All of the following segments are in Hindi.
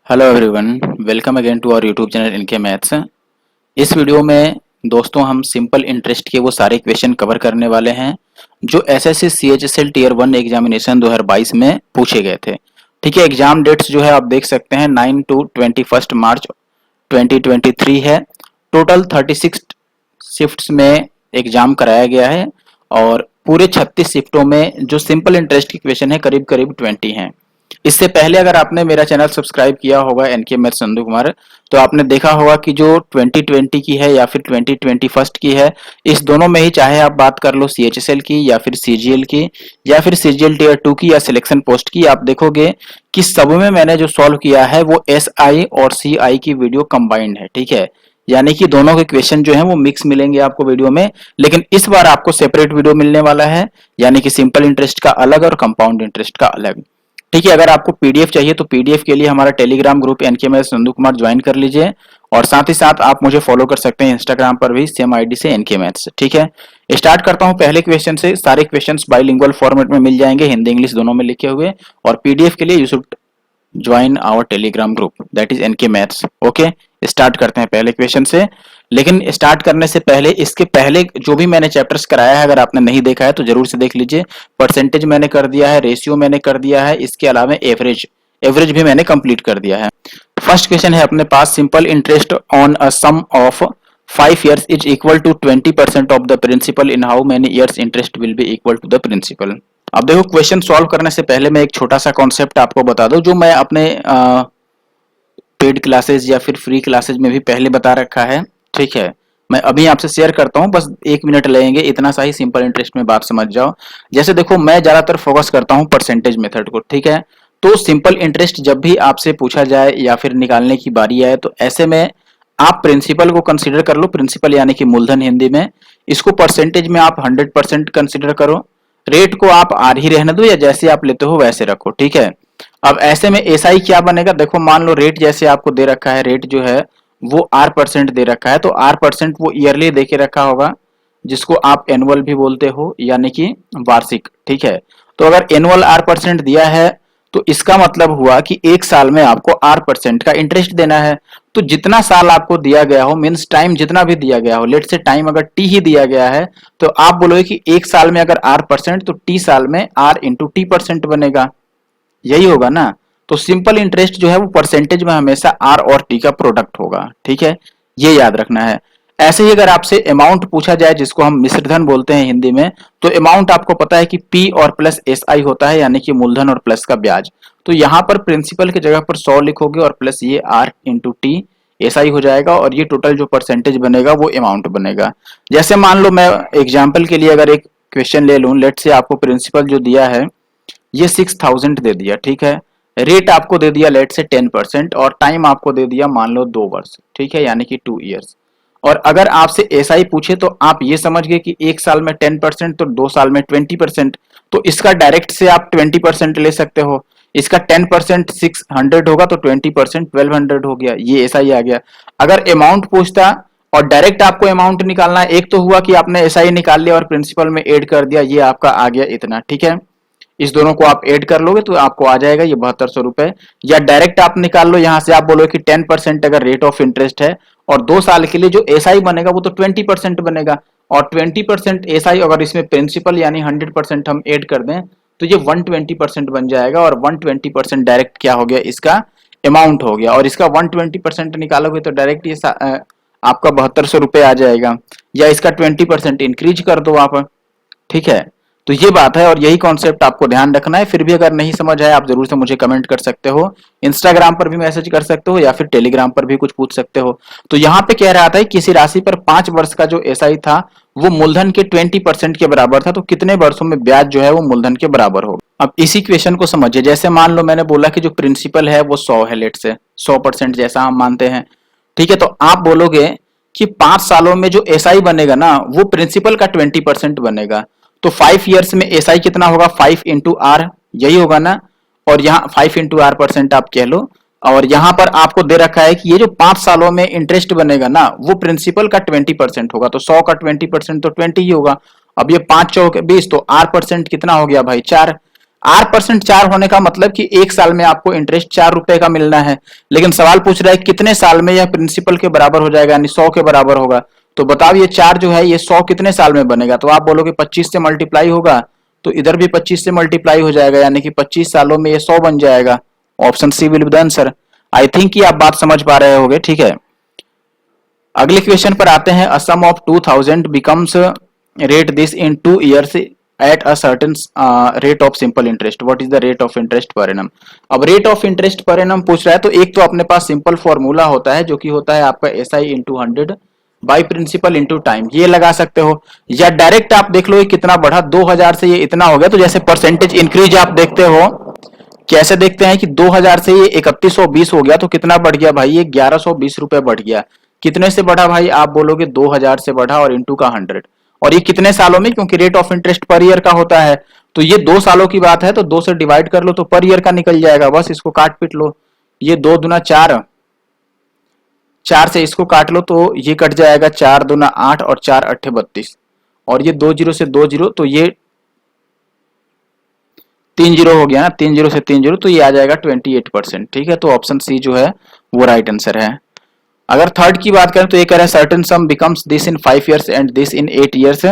Hello everyone, welcome again to our YouTube channel NK maths. इस वीडियो में दोस्तों हम सिंपल इंटरेस्ट के वो सारे क्वेश्चन कवर करने वाले हैं जो एसएससी सीएचएसएल टीयर 1 एग्जामिनेशन 2022 में पूछे गए थे। ठीक है, एग्जाम डेट्स जो है आप देख सकते हैं 9 to 21 मार्च 2023 है। टोटल 36 शिफ्ट्स में एग्जाम कराया गया है और पूरे 36 शिफ्टों में जो सिंपल इंटरेस्ट की क्वेश्चन है करीब करीब 20 हैं। इससे पहले अगर आपने मेरा चैनल सब्सक्राइब किया होगा एनके मैथ्स संधू कुमार, तो आपने देखा होगा कि जो 2020 की है या फिर 2021 की है, इस दोनों में ही चाहे आप बात कर लो सीएचएसएल की या फिर सीजीएल की या फिर सीजीएल टीयर 2 की या सिलेक्शन पोस्ट की, आप देखोगे कि सब में मैंने जो सॉल्व किया है वो एसआई और सीआई की वीडियो कंबाइंड है। ठीक है, यानी कि दोनों के क्वेश्चन जो हैं वो मिक्स मिलेंगे आपको वीडियो में, लेकिन इस बार आपको सेपरेट वीडियो मिलने वाला है, यानी कि सिंपल इंटरेस्ट का अलग और कंपाउंड इंटरेस्ट का अलग। ठीक है, अगर आपको पीडीएफ चाहिए तो पीडीएफ के लिए हमारा Telegram group NK maths Sandhu Kumar join कर लीजिए और साथ ही साथ आप मुझे फॉलो कर सकते हैं इंस्टाग्राम पर भी सेम आईडी से एनके मैथ्स। ठीक है, स्टार्ट करता हूं पहले क्वेश्चन से। सारे क्वेश्चंस बाइलिंगुअल फॉर्मेट में मिल जाएंगे, हिंदी इंग्लिश दोनों में लिखे हुए, और पीडीएफ के लिए you should join our Telegram group that is NK maths. Okay, start करते हैं पहले क्वेश्चन से। लेकिन स्टार्ट करने से पहले इसके पहले जो भी मैंने चैप्टर्स कराया है अगर आपने नहीं देखा है तो जरूर से देख लीजिए। परसेंटेज मैंने कर दिया है, रेशियो मैंने कर दिया है, इसके अलावा एवरेज एवरेज भी मैंने कंप्लीट कर दिया है। फर्स्ट क्वेश्चन है अपने पास, simple interest on a sum of 5 years is equal to 20% of the principal in how many years interest will be equal to the principal. अब देखो, क्वेश्चन सॉल्व करने से पहले मैं एक छोटा सा कॉन्सेप्ट आपको बता दूं जो मैं अपने पेड क्लासेस या फिर फ्री क्लासेस में भी पहले बता रखा है। ठीक है, मैं अभी आपसे शेयर करता हूं, बस 1 मिनट लगेंगे, इतना सा ही सिंपल इंटरेस्ट में बात समझ जाओ। जैसे देखो, मैं ज्यादातर फोकस करता हूं परसेंटेज मेथड को। ठीक है, तो सिंपल इंटरेस्ट जब भी आपसे पूछा जाए या फिर निकालने की बारी आए तो ऐसे में आप प्रिंसिपल को कंसीडर कर लो। प्रिंसिपल यानी कि मूलधन हिंदी में, इसको परसेंटेज में आप 100% कंसीडर करो। रेट को आप आर ही रहने दो या जैसे आप लेते हो वैसे रखो। ठीक है, अब ऐसे में एसआई क्या बनेगा, देखो मान लो रेट जैसे आपको दे रखा है, रेट जो है वो R% दे रखा है, तो R% वो ईयरली दे के रखा होगा जिसको आप एनुअल भी बोलते हो यानी कि वार्षिक। ठीक है, तो अगर एनुअल R% दिया है तो इसका मतलब हुआ कि एक साल में आपको R% का इंटरेस्ट देना है। तो जितना साल आपको दिया गया हो, मीन्स टाइम जितना भी दिया गया हो, लेट से टाइम अगर T ही दिया गया है तो आप बोलोगे कि एक साल में अगर R% तो T साल में R इंटू T% बनेगा, यही होगा ना। तो सिंपल इंटरेस्ट जो है वो परसेंटेज में हमेशा आर और टी का प्रोडक्ट होगा। ठीक है, ये याद रखना है। ऐसे ही अगर आपसे अमाउंट पूछा जाए जिसको हम मिश्रधन बोलते हैं हिंदी में, तो अमाउंट आपको पता है कि पी और प्लस एस आई होता है यानी कि मूलधन और प्लस का ब्याज। तो यहाँ पर प्रिंसिपल की जगह पर 100 लिखोगे और प्लस ये R into T S I हो जाएगा और ये टोटल जो परसेंटेज बनेगा वो अमाउंट बनेगा। जैसे मान लो मैं एग्जाम्पल के लिए अगर एक क्वेश्चन ले लूं, लेट से आपको प्रिंसिपल जो दिया है ये 6000 दे दिया। ठीक है, रेट आपको दे दिया लेट से 10% और टाइम आपको दे दिया मान लो 2 वर्ष। ठीक है, यानी कि 2 years। और अगर आपसे एसआई पूछे तो आप ये समझ गए कि एक साल में 10% तो 2 साल में 20%, तो इसका डायरेक्ट से आप 20% ले सकते हो। इसका 10% 600 होगा तो 20% 1200 हो गया, ये एसआई आ गया। अगर अमाउंट पूछता और डायरेक्ट आपको अमाउंट निकालना है, एक तो हुआ कि आपने एसआई निकाल लिया और प्रिंसिपल में ऐड कर दिया, ये आपका आ गया इतना। ठीक है, इस दोनों को आप ऐड कर लोगे तो आपको आ जाएगा ये 7200 रुपए। या डायरेक्ट आप निकाल लो, यहां से आप बोलोगे कि 10% अगर रेट ऑफ इंटरेस्ट है और 2 साल के लिए जो एसआई बनेगा वो तो 20% बनेगा, और 20% एसआई अगर इसमें प्रिंसिपल यानी 100% हम ऐड कर दें तो ये 120% बन जाएगा। और 120% डायरेक्ट क्या हो गया, इसका अमाउंट हो गया। और इसका 120% निकालोगे तो डायरेक्ट ये आपका 7200 रुपए आ जाएगा। या इसका 20% इंक्रीज कर दो आप। ठीक है, तो ये बात है और यही कॉन्सेप्ट आपको ध्यान रखना है। फिर भी अगर नहीं समझ आए आप जरूर से मुझे कमेंट कर सकते हो, इंस्टाग्राम पर भी मैसेज कर सकते हो या फिर टेलीग्राम पर भी कुछ पूछ सकते हो। तो यहाँ पे कह रहा था किसी राशि पर 5 वर्ष का जो एसआई था वो मूलधन के 20% के बराबर था, तो कितने वर्षों में ब्याज जो है वो मूलधन के बराबर होगा। अब इसी क्वेश्चन को समझिए। जैसे मान लो मैंने बोला कि जो प्रिंसिपल है वो 100 है, लेट से 100% जैसा हम मानते हैं। ठीक है, तो आप बोलोगे कि 5 सालों में जो एसआई बनेगा ना वो प्रिंसिपल का 20% बनेगा। तो 5 years में एसआई कितना होगा, 5 इंटू आर, यही होगा ना। और यहाँ 5 इंटू आर परसेंट आप कह लो। और यहाँ पर आपको दे रखा है कि ये जो 5 सालों में इंटरेस्ट बनेगा ना वो प्रिंसिपल का 20% होगा। तो 100 का 20% तो 20 ही होगा। अब ये 5 चौक 20, तो आर परसेंट कितना हो गया भाई, 4। R% 4 होने का मतलब कि एक साल में आपको इंटरेस्ट 4 रुपए का मिलना है, लेकिन सवाल पूछ रहा है कितने साल में यह प्रिंसिपल के बराबर हो जाएगा, यानी 100 के बराबर होगा। तो बताओ ये 4 जो है ये 100 कितने साल में बनेगा, तो आप बोलोगे 25 से मल्टीप्लाई होगा, तो इधर भी 25 से मल्टीप्लाई हो जाएगा, यानी कि 25 सालों में ये 100 बन जाएगा। Option C will be the answer. I think कि आप बात समझ पा रहे होगे, ठीक है। अगले क्वेश्चन पर आते हैं। A sum of 2000 becomes rate this in 2 years at a certain rate of simple interest, what is the rate of interest per annum. अब rate of interest per annum पूछ रहा है, तो एक तो अपने पास सिंपल फॉर्मूला होता है जो कि होता है आपका SI into 100 by principal into time, ये लगा सकते हो, या डायरेक्ट आप देख लो ये कितना बढ़ा, 2000 से ये इतना हो गया, तो जैसे परसेंटेज इंक्रीज आप देखते हो, कैसे देखते हैं कि 2000 से ये 3120 हो गया, तो कितना बढ़ गया भाई, ये 1120 रुपए बढ़ गया। कितने से बढ़ा भाई, आप बोलोगे 2000 से बढ़ा और इंटू का 100, और ये कितने सालों में, क्योंकि rate of interest per year का होता है, तो ये 2 सालों की बात है, तो 2 से डिवाइड कर लो तो पर ईयर का निकल जाएगा, बस इसको काट पीट लो। ये 2 दूना 4, 4 से इसको काट लो तो ये कट जाएगा, 4 दूना 8 और 4 अट्ठे 32, और ये 2 जीरो से 2 जीरो, तो ये 3 जीरो हो गया ना, 3 जीरो से 3 जीरो, तो ये आ जाएगा 28%, ठीक है। तो ऑप्शन सी जो है वो राइट आंसर है। अगर थर्ड की बात करें तो ये कह रहा है certain some becomes this in 5 years and this in 8 years,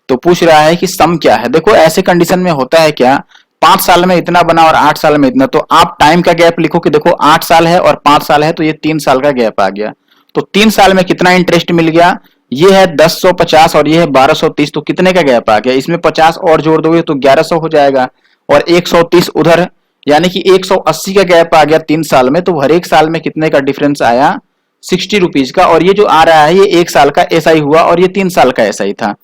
तो पूछ रहा है कि सम क्या है। देखो ऐसे कंडीशन में होता है क्या, 5 साल में इतना बना और 8 साल में इतना, तो आप टाइम का गैप लिखो कि देखो 8 साल है और 5 साल है, तो ये 3 साल का गैप आ गया, तो 3 साल में कितना इंटरेस्ट मिल गया, ये है 1050 और ये है 1230, तो कितने का गैप आ गया, इसमें 50 और जोड़ दोगे तो 1100 हो जाएगा, और 130 उधर, यानी कि 180 का गैप आ गया 3 साल में, तो हर एक साल में कितने का डिफरेंस आया, 60 रुपीज का, और ये जो आ रहा है ये 1 साल का SI हुआ और ये 3 साल का SI था।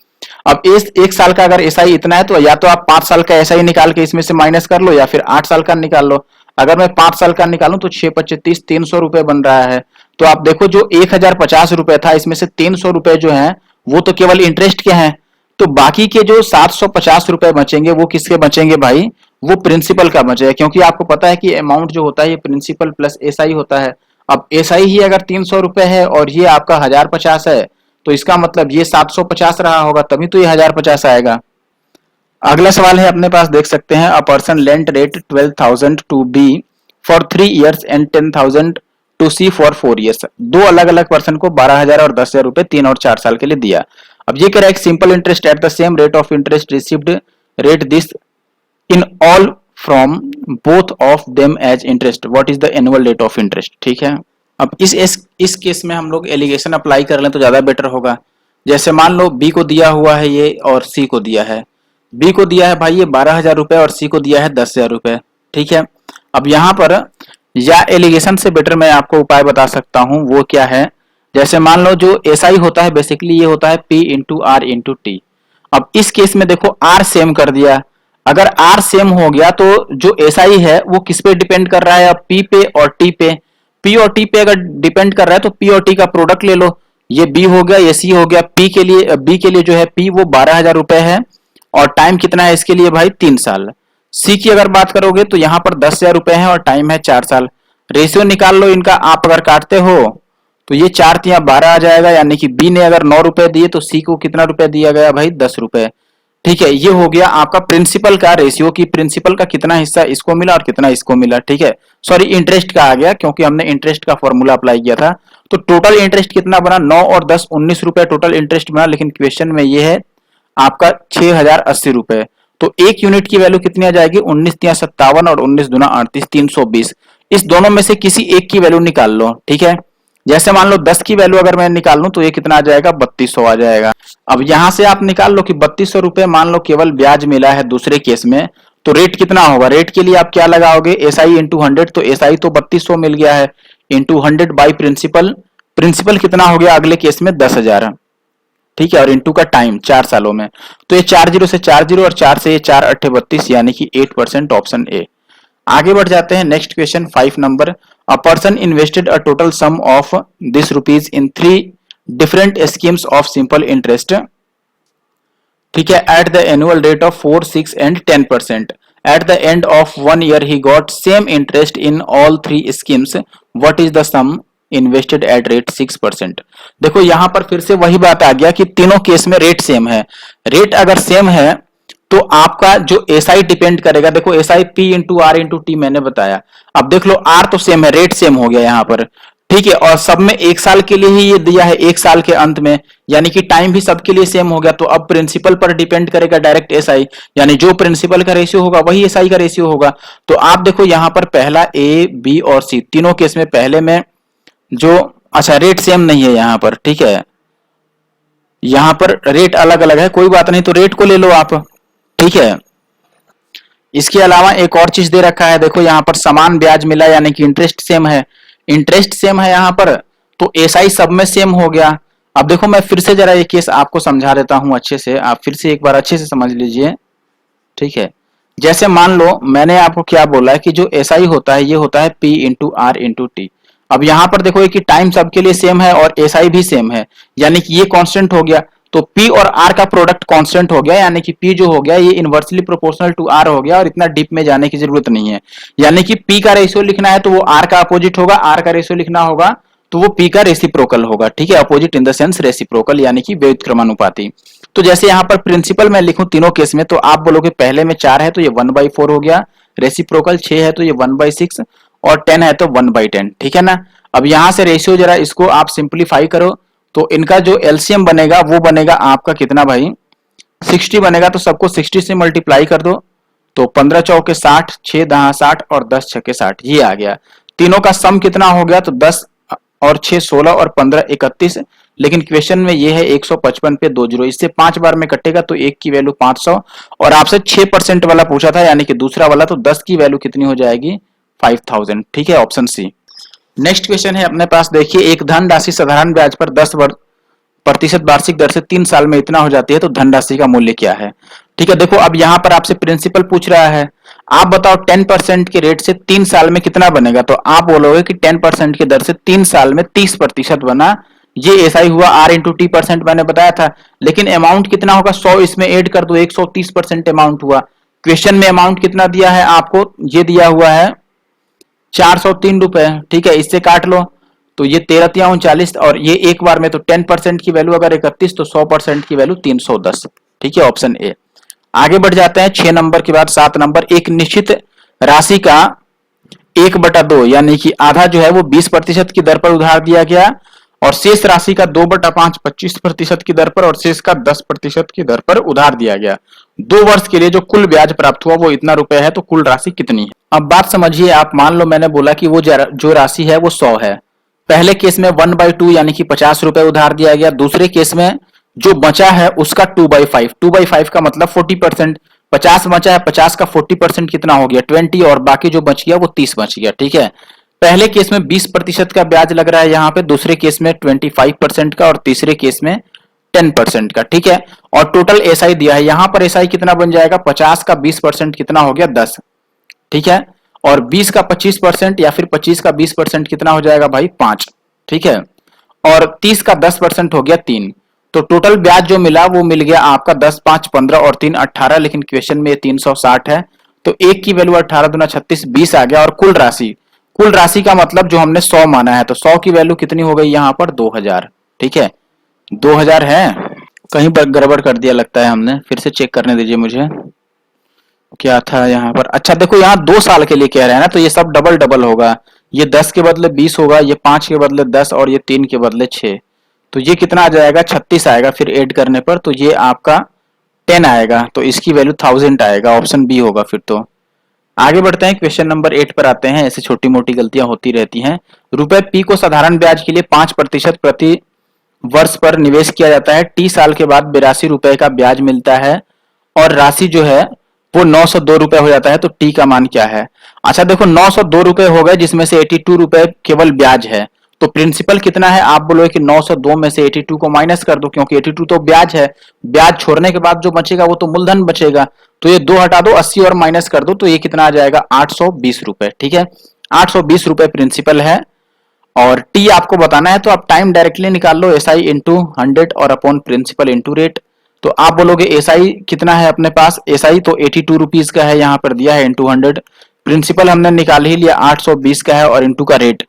अब इस 1 साल का अगर SI इतना है, तो या तो आप 5 साल का SI निकाल के इसमें से माइनस कर लो, या फिर 8 साल का निकाल लो। अगर मैं 5 साल का निकालूं तो 6 पच्चीस 30, 300 रुपए बन रहा है। तो आप देखो जो 1050 रुपए था, इसमें से 300 रुपए जो है वो तो केवल इंटरेस्ट के हैं, तो बाकी के जो 750 रुपए बचेंगे वो किसके बचेंगे भाई, वो प्रिंसिपल का बचेगा, क्योंकि आपको पता है कि अमाउंट जो होता है ये प्रिंसिपल प्लस SI होता है। अब SI ही अगर 300 रुपए है और ये आपका 1050 है, तो इसका मतलब ये 750 रहा होगा, तभी तो ये 1050 आएगा। अगला सवाल है अपने पास, देख सकते हैं। A person lent rate 12,000 to B for 3 years and 10,000 to C for 4 years, दो अलग अलग पर्सन को 12,000 और 10,000 रुपए 3 और 4 साल के लिए दिया। अब ये कह रहा है simple interest at the same rate of interest received rate this in all from both of them as interest, what is the annual rate of interest, ठीक है। अब इस केस में हम लोग एलिगेशन अप्लाई कर लें तो ज्यादा बेटर होगा। जैसे मान लो बी को दिया हुआ है ये और सी को दिया है, बी को दिया है भाई ये 12,000 रुपए और सी को दिया है 10,000 रुपए, ठीक है। अब यहाँ पर या एलिगेशन से बेटर मैं आपको उपाय बता सकता हूं, वो क्या है, जैसे मान लो जो SI होता है बेसिकली ये होता है P into R into T. अब इस केस में देखो R सेम कर दिया, अगर R सेम हो गया तो जो SI है वो किस पे डिपेंड कर रहा है, अब P पे और T पे, P और T पे अगर डिपेंड कर रहा है तो P और T का प्रोडक्ट ले लो, ये B हो गया ये C हो गया, B के लिए जो है P वो 12,000 रुपए है और टाइम कितना है इसके लिए भाई 3 साल। सी की अगर बात करोगे तो यहाँ पर 10,000 रुपए है और टाइम है 4 साल। रेशियो निकाल लो इनका, आप अगर काटते हो तो ये 4 तिया 12 आ जाएगा, यानी कि बी ने अगर 9 रुपए दिए तो सी को कितना रुपए दिया गया भाई 10 रुपए, ठीक है। ये हो गया आपका प्रिंसिपल का रेशियो, की प्रिंसिपल का कितना हिस्सा इसको मिला और कितना इसको मिला, ठीक है। सॉरी इंटरेस्ट का आ गया क्योंकि हमने इंटरेस्ट का फॉर्मूला अप्लाई किया था। तो टोटल इंटरेस्ट कितना बना, 9 और 10 19 रुपए टोटल इंटरेस्ट बना, लेकिन क्वेश्चन में ये है आपका 6,080 रुपए। तो एक यूनिट की वैल्यू कितनी आ जाएगी, 19 तिया 57 और 19 दूना 38 320। इस दोनों में से किसी एक की वैल्यू निकाल लो, ठीक है। जैसे मान लो 10 की वैल्यू अगर मैं निकाल लूं तो ये कितना आ जाएगा 3200 आ जाएगा। अब यहां से आप निकाल लो कि 3200 रुपए मान लो केवल ब्याज मिला है दूसरे केस में, तो रेट कितना होगा, रेट के लिए आप क्या लगाओगे SI इंटू 100, तो SI तो 3200 मिल गया है इंटू 100 बाई प्रिंसिपल, प्रिंसिपल कितना हो गया अगले केस में 10,000, ठीक है, और इंटू का टाइम 4 सालों में, तो ये 4 जीरो से 4 जीरो और 4 से ये 4 अट्ठे 32, यानी कि 8% ऑप्शन ए। आगे बढ़ जाते हैं next question 5 number. A person invested a total sum of this rupees in 3 different schemes of simple interest, ठीक है, at the annual rate of 4, 6 and 10%। At the end of 1 year he got same interest in all 3 schemes, what is the sum invested at rate 6%। देखो यहां पर फिर से वही बात आ गया कि तीनों केस में रेट सेम है। रेट अगर सेम है तो आपका जो एसआई डिपेंड करेगा, देखो SI P into R into T मैंने बताया। अब देख लो आर तो सेम है, रेट सेम हो गया यहाँ पर, ठीक है, और सब में एक साल के लिए ही ये दिया है, एक साल के अंत में, यानी कि टाइम भी सबके लिए सेम हो गया। तो अब प्रिंसिपल पर डिपेंड करेगा डायरेक्ट एसआई, यानी जो प्रिंसिपल का रेशियो होगा वही एसआई का रेशियो होगा। तो आप देखो यहाँ पर पहला ए बी और सी तीनों केस में पहले में जो, अच्छा रेट सेम नहीं है यहाँ पर, ठीक है, यहाँ पर रेट अलग अलग है, कोई बात नहीं, तो रेट को ले लो आप, ठीक है। इसके अलावा एक और चीज दे रखा है, देखो यहाँ पर समान ब्याज मिला, यानी कि इंटरेस्ट सेम है, इंटरेस्ट सेम है यहाँ पर, तो एसआई सब में सेम हो गया। अब देखो मैं फिर से जरा ये केस आपको समझा देता हूं अच्छे से, आप फिर से एक बार अच्छे से समझ लीजिए, ठीक है। जैसे मान लो मैंने आपको क्या बोला है कि जो एसआई होता है ये होता है P into R into T. अब यहाँ पर देखो कि टाइम सबके लिए सेम है और एसआई भी सेम है, यानी कि ये कांस्टेंट हो गया, तो पी और आर का प्रोडक्ट कांस्टेंट हो गया, यानी कि पी जो हो गया ये इनवर्सली प्रोपोर्शनल टू आर हो गया, और इतना डीप में जाने की जरूरत नहीं है। यानी कि पी का रेशियो लिखना है तो वो आर का अपोजिट होगा, आर का रेशियो लिखना होगा तो वो पी का रेसिप्रोकल होगा, ठीक है, opposite in the sense reciprocal, यानी कि व्युत्क्रमानुपाती। तो जैसे यहाँ पर प्रिंसिपल मैं लिखूं तीनों केस में, तो आप बोलोगे पहले में 4 है तो ये 1/4 हो गया, रेसिप्रोकल 6 है तो ये 1/6, और 10 है तो 1/10, ठीक है ना। अब यहां से रेशियो जरा इसको आप सिंप्लीफाई करो, तो इनका जो एलसीएम बनेगा वो बनेगा आपका कितना भाई, 60 बनेगा, तो सबको 60 से मल्टीप्लाई कर दो, तो 15 चौके 60, 6 दहा 60 और 10 छके 60, ये आ गया। तीनों का सम कितना हो गया, तो 10 और 6 16 और 15 31, लेकिन क्वेश्चन में ये है 155 पे 2 जीरो, इससे 5 बार में कटेगा तो एक की वैल्यू 500, और आपसे 6% वाला पूछा था यानी कि दूसरा वाला, तो 10 की वैल्यू कितनी हो जाएगी 5000, ठीक है, ऑप्शन सी। नेक्स्ट क्वेश्चन है अपने पास, देखिए एक धन राशि साधारण ब्याज पर 10% वार्षिक दर से 3 साल में इतना हो जाती है, तो धनराशि का मूल्य क्या है, ठीक है। देखो अब यहाँ पर आपसे प्रिंसिपल पूछ रहा है, आप बताओ 10% के रेट से 3 साल में कितना बनेगा, तो आप बोलोगे कि 10% की दर से 3 साल में 30% बना, ये ऐसा ही हुआ, आर इंटू टी परसेंट मैंने बताया था, लेकिन अमाउंट कितना होगा 100 इसमें ऐड कर दो, 130% अमाउंट हुआ। क्वेश्चन में अमाउंट कितना दिया है आपको, ये दिया हुआ है 403 रुपए, ठीक है, इससे काट लो तो ये 13 और ये एक बार में, तो 10% की वैल्यू अगर 31 तो 100% की वैल्यू 310, ठीक है, ऑप्शन ए। आगे बढ़ जाते हैं 6 नंबर के बाद 7 नंबर, एक निश्चित राशि का 1/2 यानी कि आधा जो है वो 20% की दर पर उधार दिया गया, और शेष राशि का 2/5 25% की दर पर, और शेष का 10% की दर पर उधार दिया गया। 2 वर्ष के लिए जो कुल ब्याज प्राप्त हुआ वो इतना रुपए है, तो कुल राशि कितनी है। अब बात समझिए आप, मान लो मैंने बोला कि वो जो राशि है वो 100 है, पहले केस में 1/2 यानी कि 50 रुपए उधार दिया गया, दूसरे केस में जो बचा है उसका 2/5, 2/5 का मतलब 40%, 50 बचा है, 50 का 40% कितना हो गया 20, और बाकी जो बच गया वो 30 बच गया, ठीक है। पहले केस में 20% का ब्याज लग रहा है यहाँ पे, दूसरे केस में 25% का, और तीसरे केस में 10% का, ठीक है। और टोटल एसआई दिया है, यहाँ पर एसआई कितना बन जाएगा, 50 का 20% कितना हो गया 10, ठीक है, और 20 का 25% या फिर 25 का 20% कितना हो जाएगा भाई 5, ठीक है, और 30 का 10% हो गया 3। तो टोटल ब्याज जो मिला वो मिल गया आपका 10 5 15 और 3 18, लेकिन क्वेश्चन में 360 है, तो एक की वैल्यू 18 दूना 36 20 आ गया, और कुल राशि का मतलब जो हमने 100 माना है, तो 100 की वैल्यू कितनी हो गई यहाँ पर 2000, ठीक है, 2000 है, कहीं पर गड़बड़ कर दिया लगता है हमने, फिर से चेक करने दीजिए मुझे क्या था यहाँ पर। अच्छा देखो यहाँ 2 साल के लिए कह रहे हैं ना, तो ये सब डबल डबल होगा, ये 10 के बदले 20 होगा, ये 5 के बदले 10, और ये 3 के बदले 6, तो ये कितना आ जाएगा 36 आएगा, फिर ऐड करने पर तो ये आपका 10 आएगा, तो इसकी वैल्यू 1000 आएगा, ऑप्शन बी होगा फिर। तो आगे बढ़ते हैं, क्वेश्चन नंबर 8 पर आते हैं। ऐसे छोटी मोटी गलतियां होती रहती हैं। रुपए पी को साधारण ब्याज के लिए 5% प्रति वर्ष पर निवेश किया जाता है, टी साल के बाद 82 रुपए का ब्याज मिलता है, और राशि जो है वो 902 रुपए हो जाता है, तो टी का मान क्या है। अच्छा देखो 902 रुपए हो गए, जिसमें से 82 रुपए केवल ब्याज है, तो प्रिंसिपल कितना है, आप बोलोगे कि 902 में से 82 को माइनस कर दो, क्योंकि 82 तो ब्याज है, ब्याज छोड़ने के बाद जो बचेगा वो तो मूलधन बचेगा, तो ये 2 हटा दो, 80 और माइनस कर दो, तो ये कितना आ जाएगा 820 रुपए, ठीक है, 820 रुपए प्रिंसिपल है। और टी आपको बताना है, तो आप टाइम डायरेक्टली निकाल लो, एस आई इंटू 100 और अपॉन प्रिंसिपल इंटू रेट। तो आप बोलोगे एस आई कितना है अपने पास, एस आई तो 82 रुपीज का है, यहाँ पर दिया है इंटू 100, प्रिंसिपल हमने निकाल ही लिया 820 का है, और इंटू का रेट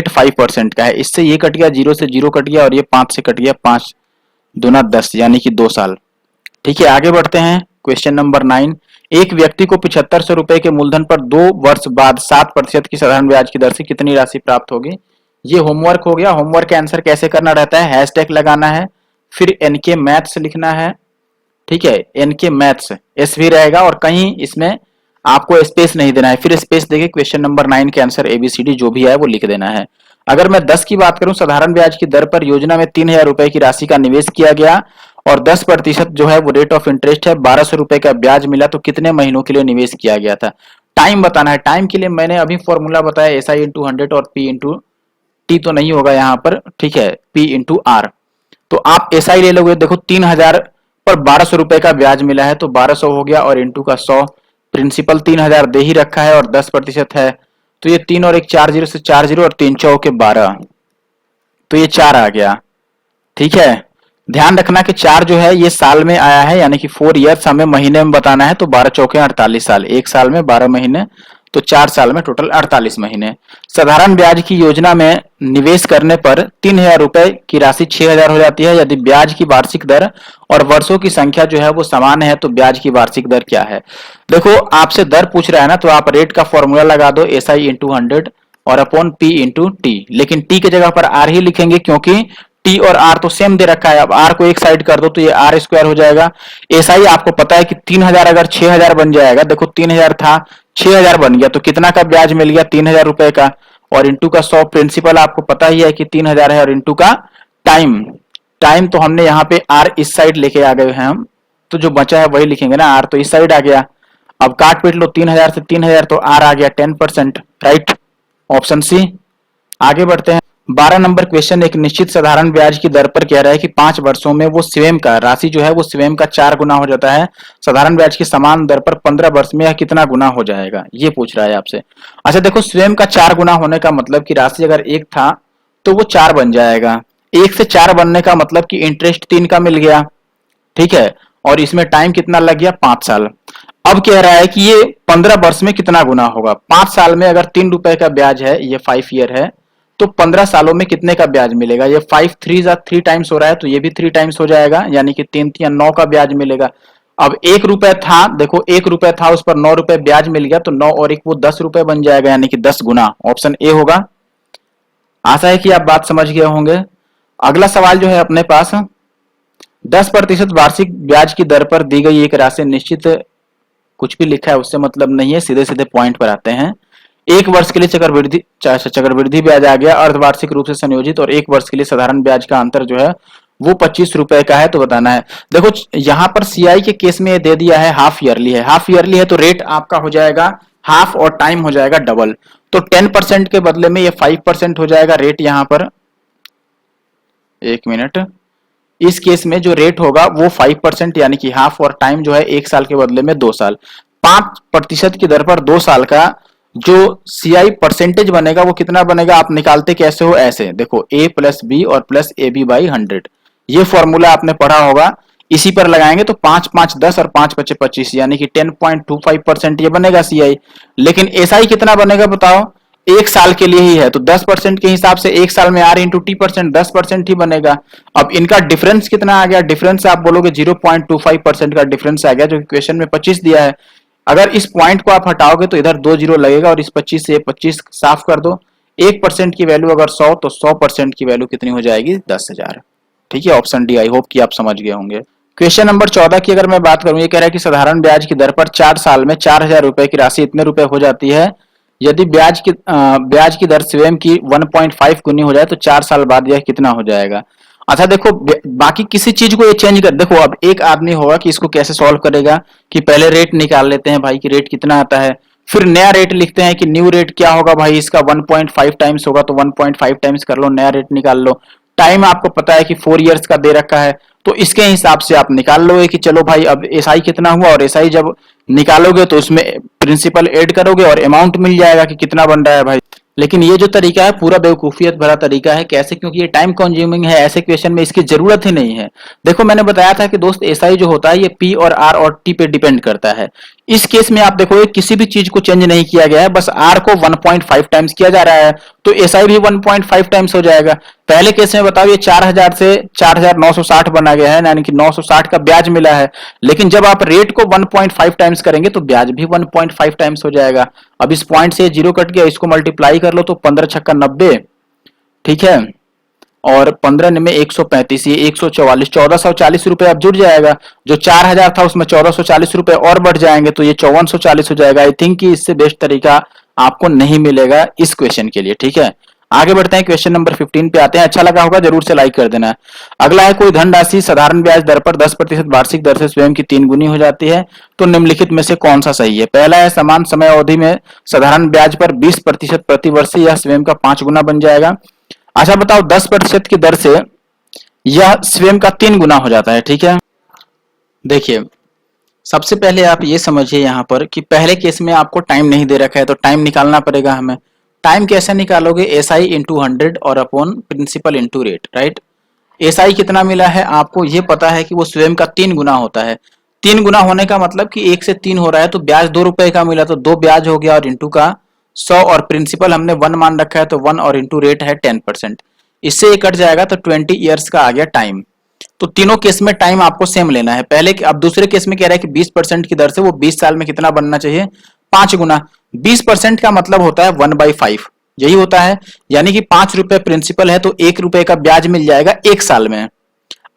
5% का है, इससे ये कट गया, 0 से 0 कट गया, और ये 5 से कट गया, 5 दूना 10 यानी कि 2 साल, ठीक है। आगे बढ़ते हैं क्वेश्चन नंबर 9, एक व्यक्ति को 7500 रुपए के मूलधन पर 2 वर्ष बाद 7% की साधारण ब्याज की दर से कितनी राशि प्राप्त होगी। ये होमवर्क हो गया। होमवर्क के आंसर कैसे करना रहता है, हैशटैग लगाना है, फिर एनके मैथ्स लिखना है, ठीक है, एनके मैथ्स एस भी रहेगा और कहीं इसमें आपको स्पेस नहीं देना है, फिर स्पेस देके क्वेश्चन नंबर 9 के आंसर एबीसीडी जो भी है वो लिख देना है। अगर मैं 10 की बात करूं, साधारण ब्याज की दर पर योजना में 3000 रुपए की राशि का निवेश किया गया और 10% जो है वो रेट ऑफ इंटरेस्ट है, 1200 रुपए का ब्याज मिला, तो कितने महीनों के लिए निवेश किया गया था। टाइम बताना है। टाइम के लिए मैंने अभी फॉर्मूला बताया एस आई इंटू 100 और पी इंटू टी तो नहीं होगा यहाँ पर, ठीक है, पी इंटू आर। तो आप एस आई ले लोगे, देखो 3000 पर 1200 रुपए का ब्याज मिला है तो 1200 हो गया और इंटू का 100, प्रिंसिपल 3000 दे ही रखा है और 10% है, तो ये 3 और 1 4 जीरो से 4 जीरो और 3 चौके 12, तो ये 4 आ गया, ठीक है। ध्यान रखना कि 4 जो है ये साल में आया है, यानी कि 4 ईयर्स हमें महीने में बताना है, तो 12 चौके 48 साल, एक साल में 12 महीने, तो 4 साल में टोटल 48 महीने। साधारण ब्याज की योजना में निवेश करने पर 3000 रुपए की राशि 6000 हो जाती है। यदि ब्याज की वार्षिक दर और वर्षों की संख्या जो है वो समान है तो ब्याज की वार्षिक दर क्या है। देखो आपसे दर पूछ रहा है ना, तो आप रेट का फॉर्मूला लगा दो एस आई इंटू 100 और अपॉन पी इंटू टी, लेकिन टी की जगह पर आर ही लिखेंगे क्योंकि टी और आर तो सेम दे रखा है। अब आर को एक साइड कर दो तो ये आर स्क्वायर हो जाएगा। एसआई आपको पता है कि 3000 अगर 6000 बन जाएगा, देखो 3000 था 6000 बन गया, तो कितना का ब्याज मिल गया, 3000 रुपए का, और इंटू का 100, प्रिंसिपल आपको पता ही है कि 3000 है, और इंटू का टाइम, टाइम तो हमने यहाँ पे आर इस साइड लेके आ गए हैं हम, तो जो बचा है वही लिखेंगे ना, आर तो इस साइड आ गया। अब काट पीट लो 3000 से 3000 तो आर आ गया 10%, राइट, ऑप्शन सी। आगे बढ़ते हैं। 12 नंबर क्वेश्चन, एक निश्चित साधारण ब्याज की दर पर कह रहा है कि 5 वर्षों में वो स्वयं का राशि जो है वो स्वयं का 4 गुना हो जाता है। साधारण ब्याज की समान दर पर 15 वर्ष में यह कितना गुना हो जाएगा, ये पूछ रहा है आपसे। अच्छा देखो, स्वयं का 4 गुना होने का मतलब कि राशि अगर 1 था तो वो 4 बन जाएगा। 1 से 4 बनने का मतलब कि इंटरेस्ट 3 का मिल गया, ठीक है, और इसमें टाइम कितना लग गया, 5 साल। अब कह रहा है कि ये 15 वर्ष में कितना गुना होगा। 5 साल में अगर 3 रुपए का ब्याज है, ये 5 ईयर है, तो 15 सालों में कितने का ब्याज मिलेगा। ये 5 3 टाइम्स हो रहा है तो ये भी 3 टाइम्स हो जाएगा, यानी कि 3 या 9 का ब्याज मिलेगा। अब 1 रुपए था, देखो 1 रुपए था, उस पर 9 रुपए ब्याज मिल गया, तो 9 और 1 वो 10 रुपए बन जाएगा, यानी कि 10 गुना। ऑप्शन ए होगा। आशा है कि आप बात समझ गए होंगे। अगला सवाल जो है अपने पास, 10% वार्षिक ब्याज की दर पर दी गई एक राशि निश्चित, कुछ भी लिखा है उससे मतलब नहीं है, सीधे सीधे पॉइंट पर आते हैं। एक वर्ष के लिए चक्रवृद्धि ब्याज आ गया, अर्धवार्षिक रूप से संयोजित, और एक वर्ष के लिए साधारण ब्याज का अंतर जो है वो 25 रुपए का है, तो बताना है। देखो यहाँ पर सीआई के केस में ये दे दिया है हाफ ईयरली है, हाफ ईयरली है तो रेट आपका हो जाएगा हाफ और टाइम हो जाएगा डबल, तो 10% के बदले में ये 5% हो जाएगा रेट। यहाँ पर 1 मिनट, इस केस में जो रेट होगा वो 5%, यानी कि हाफ, और टाइम जो है 1 साल के बदले में 2 साल। 5% की दर पर 2 साल का जो सीआई परसेंटेज बनेगा वो कितना बनेगा, आप निकालते कैसे हो, ऐसे देखो a प्लस बी और प्लस ए बी बाई 100, ये फॉर्मूला आपने पढ़ा होगा, इसी पर लगाएंगे तो 5 5 10 और 5 5 25, यानी कि 10.25% ये बनेगा सीआई। लेकिन एसआई कितना बनेगा बताओ, 1 साल के लिए ही है, तो 10% के हिसाब से 1 साल में आर इंटू टी परसेंट 10% ही बनेगा। अब इनका डिफरेंस कितना आ गया, डिफरेंस आप बोलोगे 0.25% का डिफरेंस आ गया, जो क्वेश्चन में 25 दिया है। अगर इस पॉइंट को आप हटाओगे तो इधर 2 जीरो लगेगा, और इस 25 से 25 साफ कर दो। 1% की वैल्यू अगर 100 तो 100% की वैल्यू कितनी हो जाएगी, 10,000। ठीक है, ऑप्शन डी। आई होप कि आप समझ गए होंगे। क्वेश्चन नंबर 14 की अगर मैं बात करूं, ये कह रहा है कि साधारण ब्याज की दर पर 4 साल में 4000 रुपए की राशि इतने रुपए हो जाती है। यदि ब्याज की दर स्वयं की 1.5 गुनी हो जाए तो 4 साल बाद यह कितना हो जाएगा। अच्छा देखो, बाकी किसी चीज को ये चेंज कर, देखो अब एक आदमी होगा कि इसको कैसे सॉल्व करेगा, कि पहले रेट निकाल लेते हैं भाई कि रेट कितना आता है, फिर नया रेट लिखते हैं कि न्यू रेट क्या होगा भाई, इसका 1.5 टाइम्स होगा तो 1.5 टाइम्स कर लो, नया रेट निकाल लो। टाइम आपको पता है कि 4 इयर्स का दे रखा है, तो इसके हिसाब से आप निकाल लोगे कि चलो भाई अब एसआई कितना हुआ, और एसआई जब निकालोगे तो उसमें प्रिंसिपल ऐड करोगे और अमाउंट मिल जाएगा कि कितना बन रहा है भाई। लेकिन ये जो तरीका है पूरा बेवकूफियत भरा तरीका है। कैसे, क्योंकि ये टाइम कंज्यूमिंग है, ऐसे क्वेश्चन में इसकी जरूरत ही नहीं है। देखो मैंने बताया था कि दोस्त एसआई जो होता है ये पी और आर और टी पे डिपेंड करता है। इस केस में आप देखोगे किसी भी चीज को चेंज नहीं किया गया है, बस आर को 1.5 टाइम्स किया जा रहा है, तो एसआई भी 1.5 टाइम्स हो जाएगा। पहले केस में बताओ ये 4000 से 4960 बना गया है, यानी कि 960 का ब्याज मिला है, लेकिन जब आप रेट को 1.5 टाइम्स करेंगे तो ब्याज भी 1.5 टाइम्स हो जाएगा। अब इस पॉइंट से जीरो कट गया, इसको मल्टीप्लाई कर लो तो 15 छक्का 90, ठीक है, और 15 में 135, ये 144, 1440 रुपए अब जुड़ जाएगा। जो 4000 था उसमें 1440 रुपए और बढ़ जाएंगे, तो ये 5440 हो जाएगा। आई थिंक कि इससे बेस्ट तरीका आपको नहीं मिलेगा इस क्वेश्चन के लिए, ठीक है। आगे बढ़ते हैं, क्वेश्चन नंबर 15 पे आते हैं। अच्छा लगा होगा जरूर से लाइक कर देना। अगला है, कोई धनराशि साधारण ब्याज दर पर 10% वार्षिक दर से स्वयं की 3 गुनी हो जाती है, तो निम्नलिखित में से कौन सा सही है। पहला है, समान समय अवधि में साधारण ब्याज पर 20% प्रतिवर्ष यह स्वयं का 5 गुना बन जाएगा। अच्छा बताओ, 10% की दर से यह स्वयं का 3 गुना हो जाता है, ठीक है। देखिए, सबसे पहले आप ये समझिए यहाँ पर कि पहले केस में आपको टाइम नहीं दे रखा है, तो टाइम निकालना पड़ेगा हमें। टाइम कैसे निकालोगे, एसआई इंटू 100 और upon principal into rate, right. SI कितना मिला है आपको, ये पता है कि वो स्वयं का 3 गुना होता है। 3 गुना होने का मतलब कि 1 से 3 हो रहा है, तो ब्याज 2 रुपए का मिला तो 2 ब्याज हो गया, और इंटू का 100, और प्रिंसिपल हमने 1 मान रखा है तो 1, और इंटू रेट है 10%। इससे ये कट जाएगा तो 20 ईयर्स का आ गया टाइम। तो तीनों केस में टाइम आपको सेम लेना है। पहले अब दूसरे केस में कह रहा है कि 20% की दर से वो 20 साल में कितना बनना चाहिए, 5 गुना। 20% का मतलब होता है 1/5, यही होता है। यानी कि 5 रुपए प्रिंसिपल है तो 1 रुपए का ब्याज मिल जाएगा 1 साल में।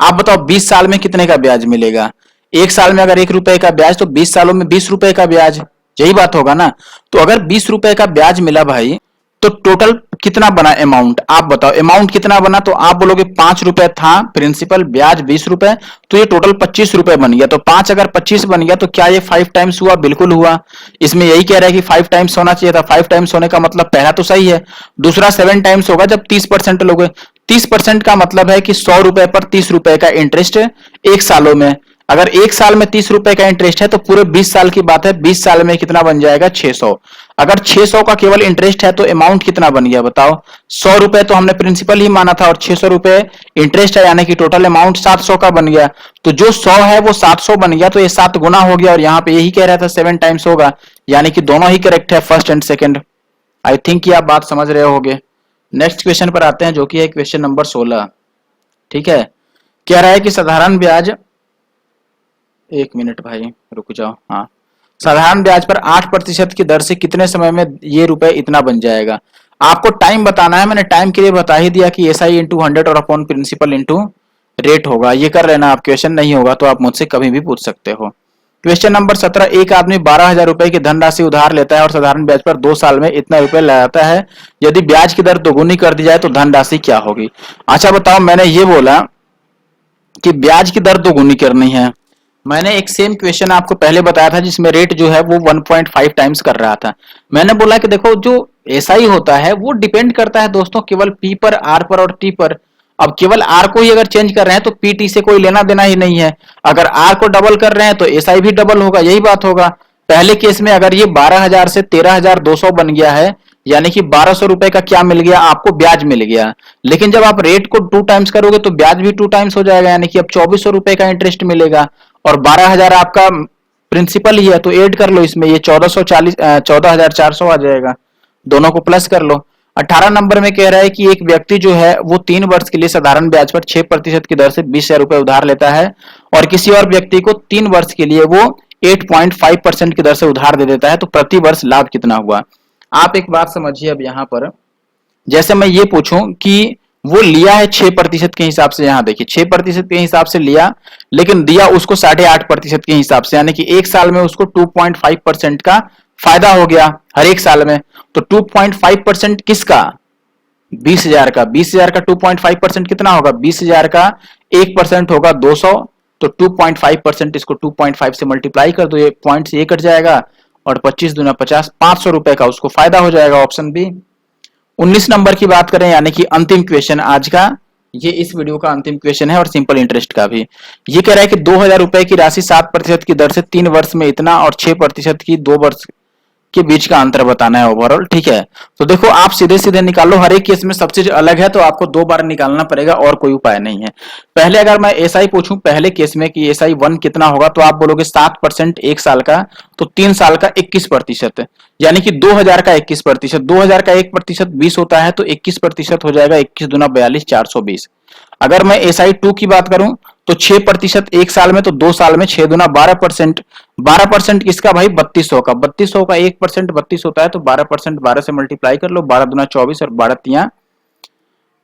आप बताओ 20 साल में कितने का ब्याज मिलेगा। 1 साल में अगर 1 रुपए का ब्याज, तो 20 सालों में 20 रुपए का ब्याज, यही बात होगा ना। तो अगर 20 रुपए का ब्याज मिला भाई, तो टोटल कितना बना अमाउंट, आप बताओ अमाउंट कितना बना। तो आप बोलोगे 5 रुपए था प्रिंसिपल, ब्याज 20 रुपए, तो ये टोटल 25 रुपए बन गया। तो 5 अगर 25 बन गया तो क्या ये 5 टाइम्स हुआ, बिल्कुल हुआ। इसमें यही कह रहा है कि 5 टाइम्स होना चाहिए था। 5 टाइम्स होने का मतलब पहला तो सही है, दूसरा 7 टाइम्स होगा जब 30% लोगे। 30% का मतलब है कि 100 रुपए पर 30 रुपए का इंटरेस्ट 1 सालों में। अगर 1 साल में 30 रुपए का इंटरेस्ट है तो पूरे 20 साल की बात है, 20 साल में कितना बन जाएगा, 600। अगर 600 का केवल इंटरेस्ट है तो अमाउंट कितना बन गया बताओ। 100 रुपए तो हमने प्रिंसिपल ही माना था और 600 रुपए इंटरेस्ट है, यानी कि टोटल अमाउंट 700 का बन गया। तो जो 100 है वो 700 बन गया, तो ये 7 गुना हो गया। और यहाँ पे यही कह रहा था 7 टाइम्स होगा, यानी कि दोनों ही करेक्ट है, first and second. I think कि आप बात समझ रहे होगे। नेक्स्ट क्वेश्चन पर आते हैं, जो कि है क्वेश्चन नंबर 16, ठीक है। कह रहा है कि साधारण ब्याज, 1 मिनट भाई रुक जाओ, हाँ, साधारण ब्याज पर 8% की दर से कितने समय में ये रुपए इतना बन जाएगा। आपको टाइम बताना है, मैंने टाइम के लिए बता ही दिया कि एसआई इंटू 100 और अपॉन प्रिंसिपल इंटू रेट होगा। ये कर लेना आप, क्वेश्चन नहीं होगा तो आप मुझसे कभी भी पूछ सकते हो। क्वेश्चन नंबर 17, एक आदमी 12,000 रुपए की धनराशि उधार लेता है और साधारण ब्याज पर 2 साल में इतना रुपए लगाता है। यदि ब्याज की दर दोगुनी कर दी जाए तो धनराशि क्या होगी। अच्छा बताओ, मैंने ये बोला कि ब्याज की दर दोगुनी करनी है। मैंने एक सेम क्वेश्चन आपको पहले बताया था जिसमें रेट जो है वो 1.5 टाइम्स कर रहा था। मैंने बोला कि देखो जो एसआई होता है वो डिपेंड करता है दोस्तों केवल पी पर, आर पर और टी पर। अब केवल आर को ही अगर चेंज कर रहे हैं तो पी टी से कोई लेना देना ही नहीं है। अगर आर को डबल कर रहे हैं तो एसआई भी डबल होगा, यही बात होगा। पहले केस में अगर ये 12,000 से 13,200 बन गया है, यानी कि 1200 रुपए का क्या मिल गया आपको, ब्याज मिल गया। लेकिन जब आप रेट को 2 टाइम्स करोगे तो ब्याज भी 2 टाइम्स हो जाएगा, यानी कि अब 2400 रुपए का इंटरेस्ट मिलेगा। और 12,000 आपका प्रिंसिपल ही है तो ऐड कर लो इसमें, ये 14,400 आ जाएगा। दोनों को प्लस कर लो। 18 नंबर में कह रहा है कि एक व्यक्ति जो है वो 3 वर्ष के लिए साधारण ब्याज पर 6% की दर से 20,000 रुपए उधार लेता है, और किसी और व्यक्ति को 3 वर्ष के लिए वो 8.5% की दर से उधार दे देता है, तो प्रति वर्ष लाभ कितना हुआ। आप एक बात समझिए, अब यहाँ पर जैसे मैं ये पूछूं कि वो लिया है 6% के हिसाब से, यहाँ देखिए 6% के हिसाब से लिया, लेकिन दिया उसको 8.5% के हिसाब से, यानी कि 1 साल में उसको 2.5% का फायदा हो गया हर एक साल में। तो 2.5% किसका, 20,000 का। 20,000 का 2.5% कितना होगा, 20,000 का 1% होगा 200, तो 2.5% इसको 2.5 से मल्टीप्लाई कर दो, ये पॉइंट से ये कट जाएगा, और 25 दूना 50, 500 रुपए का उसको फायदा हो जाएगा, ऑप्शन बी। 19 नंबर की बात करें, यानी कि अंतिम क्वेश्चन आज का, ये इस वीडियो का अंतिम क्वेश्चन है और सिंपल इंटरेस्ट का भी। ये कह रहा है कि 2,000 रुपए की राशि 7% की दर से 3 वर्ष में इतना और 6% की 2 वर्ष के बीच का अंतर बताना है ओवरऑल, ठीक है। तो देखो आप सीधे सीधे निकालो, हर एक केस में सब चीज अलग है तो आपको 2 बार निकालना पड़ेगा और कोई उपाय नहीं है। पहले अगर मैं एसआई पूछूं पहले केस में कि एसआई 1 कितना होगा, तो आप बोलोगे 7% एक साल का, तो 3 साल का 21%, यानी कि 2000 का 21%, 2000 का 1% 20 होता है, तो 21% हो जाएगा, 21 दूना 42, 420। अगर मैं एसआई 2 की बात करूं तो 6% एक साल में, तो 2 साल में 6 दूना 12%, 12% किसका भाई, 3200 का, 3200 का 1% 32 होता है, तो 12% 12 से मल्टीप्लाई कर लो, 12 दूना 24 और 12 तिया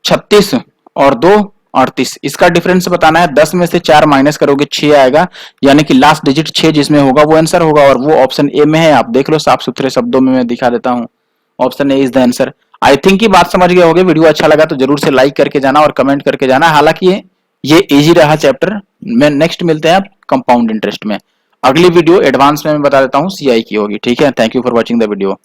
36 और 2 38। इसका डिफरेंस बताना है, 10 में से 4 माइनस करोगे 6 आएगा, यानी कि लास्ट डिजिट 6 जिसमें होगा वो आंसर होगा, और वो ऑप्शन ए में है। आप देख लो साफ सुथरे शब्दों में मैं दिखा देता हूं, option A is the answer. I think की बात समझ गए होगे। वीडियो अच्छा लगा तो जरूर से लाइक करके जाना और कमेंट करके जाना। हालांकि ये इजी रहा चैप्टर। मैं नेक्स्ट मिलते हैं कंपाउंड इंटरेस्ट में। अगली वीडियो एडवांस में मैं बता देता हूं सीआई की होगी, ठीक है। Thank you for watching the video.